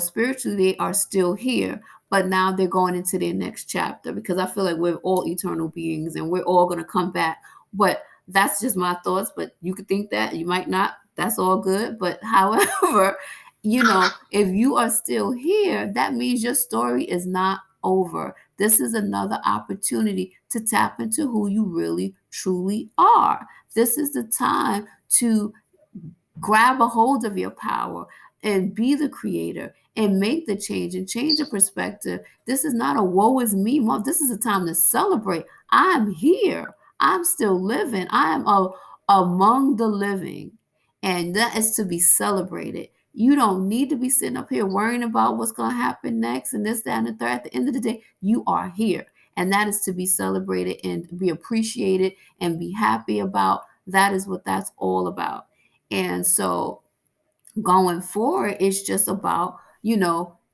spiritually they are still here, but now they're going into their next chapter, because I feel like we're all eternal beings and we're all going to come back. But that's just my thoughts, but you could think that, you might not. That's all good. But however, if you are still here, that means your story is not over. This is another opportunity to tap into who you really truly are. This is the time to grab a hold of your power and be the creator and make the change and change your perspective. This is not a woe is me month. This is a time to celebrate. I'm here. I'm still living. I am among the living. And that is to be celebrated. You don't need to be sitting up here worrying about what's going to happen next and this, that, and the third. At the end of the day, you are here. And that is to be celebrated and be appreciated and be happy about. That is what that's all about. And so going forward, it's just about,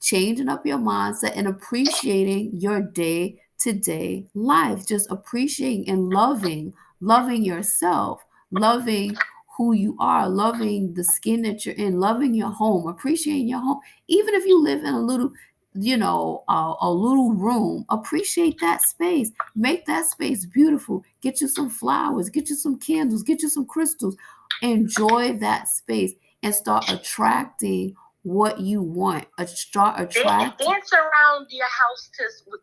changing up your mindset and appreciating your day to day life. Just appreciating and loving yourself, loving who you are, loving the skin that you're in, loving your home, appreciating your home. Even if you live in a little, a little room, appreciate that space. Make that space beautiful. Get you some flowers, get you some candles, get you some crystals. Enjoy that space and start attracting what you want. Dance around your house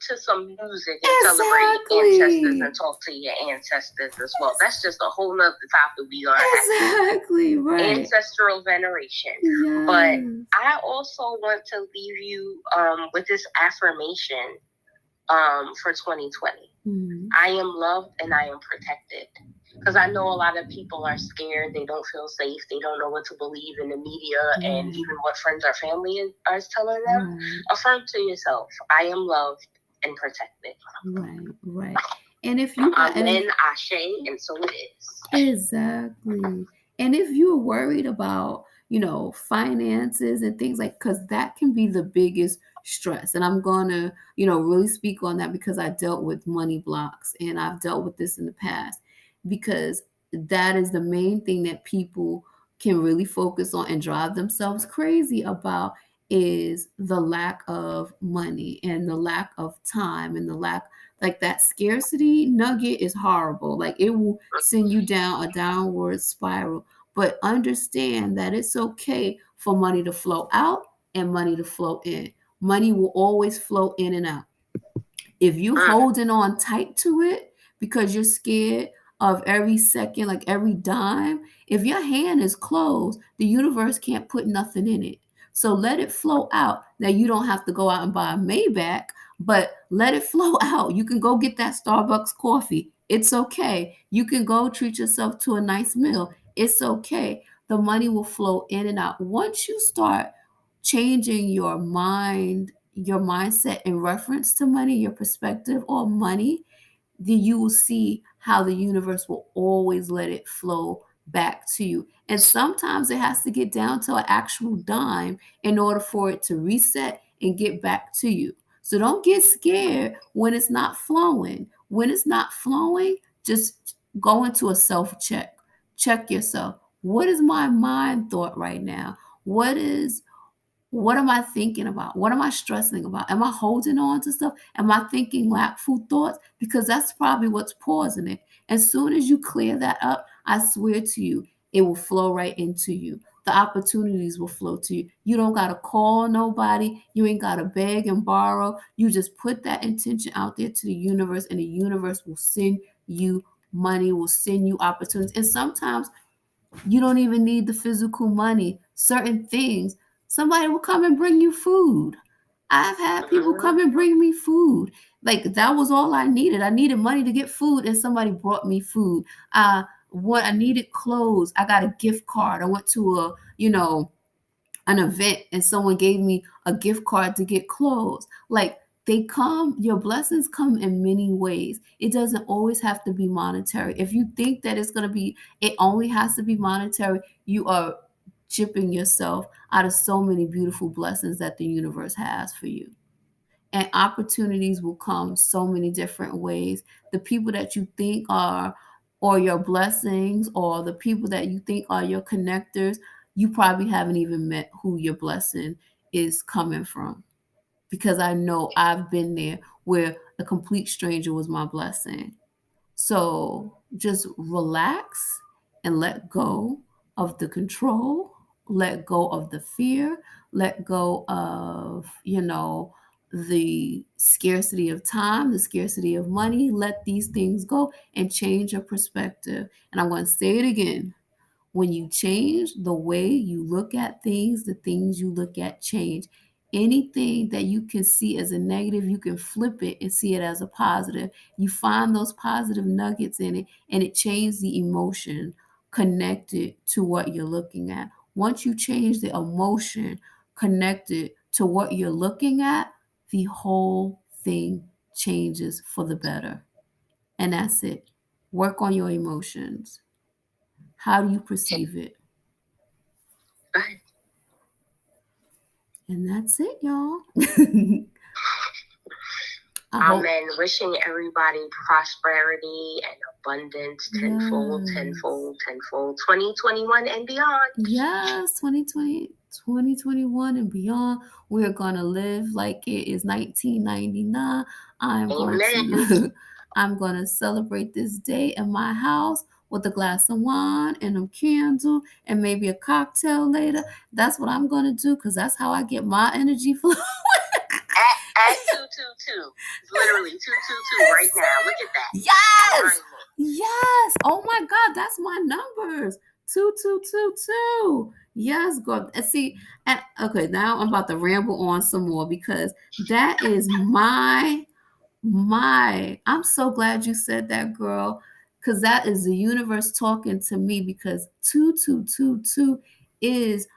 to some music and celebrate ancestors and talk to your ancestors as well. That's just a whole nother topic we are having. Right. Ancestral veneration. Yes. But I also want to leave you with this affirmation for 2020. Mm-hmm. I am loved and I am protected. Because I know a lot of people are scared. They don't feel safe. They don't know what to believe in the media and even what friends or family are telling them. Affirm to yourself, I am loved and protected. Right. And if you Amen, Ashe, and so it is. Exactly. And if you're worried about, finances and things because that can be the biggest stress. And I'm going to, really speak on that because I dealt with money blocks and I've dealt with this in the past, because that is the main thing that people can really focus on and drive themselves crazy about, is the lack of money and the lack of time and the lack, like that scarcity nugget is horrible. Like it will send you down a downward spiral. But understand that it's okay for money to flow out and money to flow in. Money will always flow in and out. If you holding on tight to it because you're scared of every second, like every dime, if your hand is closed, the universe can't put nothing in it. So let it flow out. Now you don't have to go out and buy a Maybach, but let it flow out. You can go get that Starbucks coffee. It's okay. You can go treat yourself to a nice meal. It's okay. The money will flow in and out. Once you start changing your mindset in reference to money, your perspective on money, then you will see how the universe will always let it flow back to you. And sometimes it has to get down to an actual dime in order for it to reset and get back to you. So don't get scared when it's not flowing. When it's not flowing, just go into a self check. Check yourself. What is my mind thought right now? What am I thinking about? What am I stressing about? Am I holding on to stuff? Am I thinking lackful thoughts? Because that's probably what's pausing it. As soon as you clear that up, I swear to you, it will flow right into you. The opportunities will flow to you. You don't got to call nobody. You ain't got to beg and borrow. You just put that intention out there to the universe, and the universe will send you money, will send you opportunities. And sometimes you don't even need the physical money. Certain things, somebody will come and bring you food. I've had people come and bring me food. Like that was all I needed. I needed money to get food, and somebody brought me food. What I needed clothes. I got a gift card. I went to an event and someone gave me a gift card to get clothes. Like they come, your blessings come in many ways. It doesn't always have to be monetary. If you think that it's going to be, it only has to be monetary, you are chipping yourself out of so many beautiful blessings that the universe has for you. And opportunities will come so many different ways. The people that you think are or your blessings, or the people that you think are your connectors, you probably haven't even met who your blessing is coming from. Because I know I've been there where a complete stranger was my blessing. So just relax and let go of the control, let go of the fear, let go of, the scarcity of time, the scarcity of money. Let these things go and change your perspective. And I'm going to say it again. When you change the way you look at things, the things you look at change. Anything that you can see as a negative, you can flip it and see it as a positive. You find those positive nuggets in it, and it changes the emotion connected to what you're looking at. Once you change the emotion connected to what you're looking at, the whole thing changes for the better. And that's it. Work on your emotions. How do you perceive it? Right. And that's it, y'all. Amen. Wishing everybody prosperity and abundance tenfold, Yes. tenfold, tenfold. 2021 and beyond. Yes, 2020, 2021 and beyond. We're going to live like it is 1999. Amen. I'm going to celebrate this day in my house with a glass of wine and a candle and maybe a cocktail later. That's what I'm going to do, because that's how I get my energy flowing. At 222. It's literally 222 right now. Look at that. Yes. Yes. Oh my God, that's my numbers. 2222. Yes, God. And see, and okay, now I'm about to ramble on some more, because that is my I'm so glad you said that, girl, because that is the universe talking to me, because 2222 is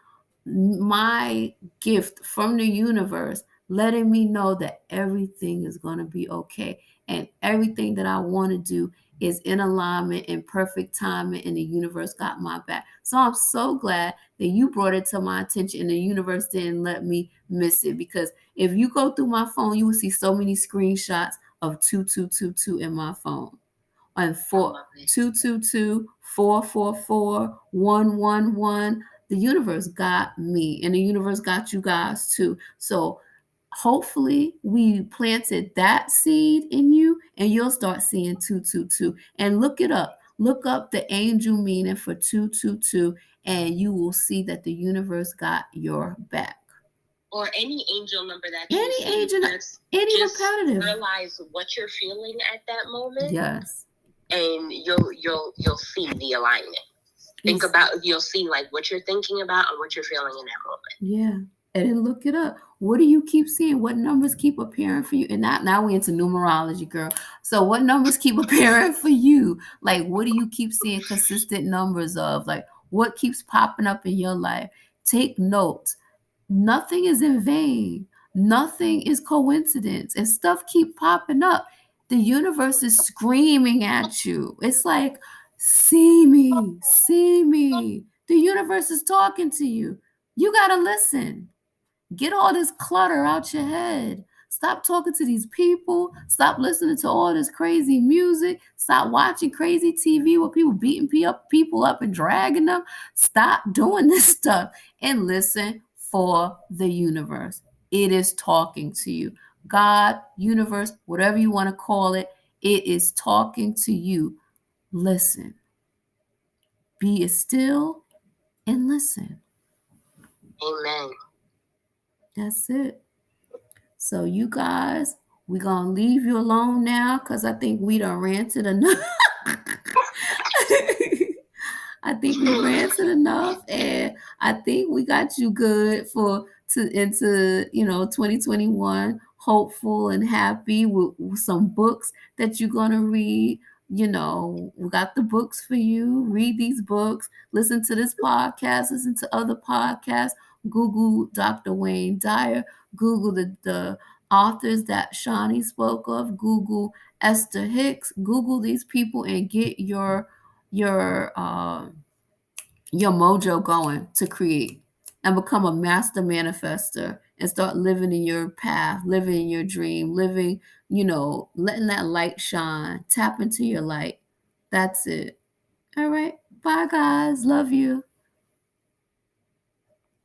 my gift from the universe, letting me know that everything is going to be okay, and everything that I want to do is in alignment and perfect timing, and the universe got my back. So I'm so glad that you brought it to my attention and the universe didn't let me miss it, because if you go through my phone, you will see so many screenshots of 2222 in my phone, and 222 444 111. The universe got me, and the universe got you guys too. So hopefully we planted that seed in you, and you'll start seeing 222. And look it up. Look up the angel meaning for 222, and you will see that the universe got your back. Or any angel number that you see, angel, just repetitive. Realize what you're feeling at that moment. Yes. And you'll see the alignment. Think about, you'll see like what you're thinking about and what you're feeling in that moment. Yeah. and then look it up. What do you keep seeing? What numbers keep appearing for you? And now we into numerology, girl. So what numbers keep appearing for you? Like, what do you keep seeing consistent numbers of? Like, what keeps popping up in your life? Take notes. Nothing is in vain. Nothing is coincidence. And stuff keep popping up. The universe is screaming at you. It's like, see me, see me. The universe is talking to you. You got to listen. Get all this clutter out your head. Stop talking to these people. Stop listening to all this crazy music. Stop watching crazy TV where people beating people up and dragging them. Stop doing this stuff and listen for the universe. It is talking to you. God, universe, whatever you want to call it, it is talking to you. Listen. Be still and listen. Amen. That's it. So you guys, we're gonna leave you alone now because I think we done ranted enough. I think we ranted enough, and I think we got you good for to into 2021, hopeful and happy with some books that you're gonna read. We got the books for you. Read these books. Listen to this podcast. Listen to other podcasts. Google Dr. Wayne Dyer. Google the authors that Shani spoke of. Google Esther Hicks. Google these people and get your your mojo going to create and become a master manifester and start living in your path, living in your dream, living, letting that light shine. Tap into your light. That's it. All right. Bye, guys. Love you.